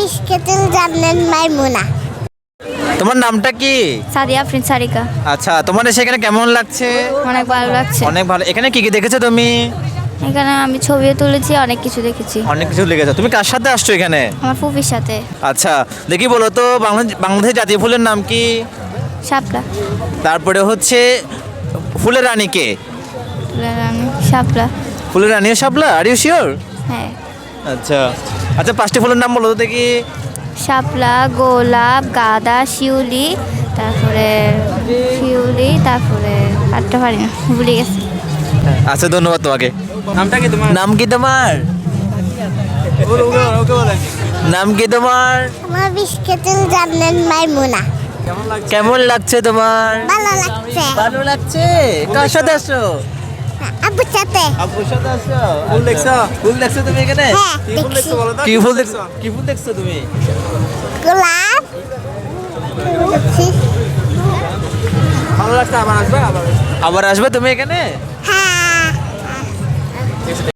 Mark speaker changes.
Speaker 1: বিস্কুটের জানেন মাইমুনা।
Speaker 2: তোমার নামটা কি?
Speaker 3: সাদিয়া আফরিন সারিকা।
Speaker 2: আচ্ছা, তোমার সেখানে কেমন লাগছে?
Speaker 3: অনেক ভালো লাগছে।
Speaker 2: অনেক ভালো। এখানে কি কি দেখেছো তুমি?
Speaker 3: এখানে আমি ছবিও তুলেছি, অনেক কিছু দেখেছি।
Speaker 2: অনেক কিছু লেগেছে। তুমি কার সাথে আসছো এখানে?
Speaker 3: আমার ফুপির সাথে।
Speaker 2: আচ্ছা, দেখি বলো তো বাংলাদেশের জাতীয় ফুলের নাম কি?
Speaker 3: শাপলা।
Speaker 2: তারপরে হচ্ছে ফুলের রানী কে?
Speaker 3: শাপলা।
Speaker 2: ফুলের রানী শাপলা? Are you sure?
Speaker 3: হ্যাঁ।
Speaker 2: আচ্ছা আচ্ছা, 5টি ফুলের নাম বলো তো দেখি।
Speaker 3: শাপলা, গোলাপ, গাঁদা, শিউলি, তারপরে আটটা পারি না, ভুলে গেছি।
Speaker 2: আচ্ছা, ধন্যবাদ তোমাকে। নামটা কি তোমার? নাম কি তোমার? নাম কি তোমার?
Speaker 1: আমার বিস্কুটের জানেন মাইমুনা।
Speaker 2: কেমন লাগছে তোমার?
Speaker 1: ভালো লাগছে।
Speaker 2: ভালো লাগছে। কার সাথে আসছো?
Speaker 1: আব্বুর সাথে।
Speaker 2: আব্বুর সাথে আসছো? ফুল দেখছো? ফুল দেখছো তুমি এখানে?
Speaker 1: হ্যাঁ, দেখছি।
Speaker 2: কি ফুল দেখছো? কি ফুল দেখছো তুমি?
Speaker 1: গোলাপ দেখছি।
Speaker 2: ভালো লাগছে। আবার আসবে তুমি এখানে?
Speaker 1: হ্যাঁ।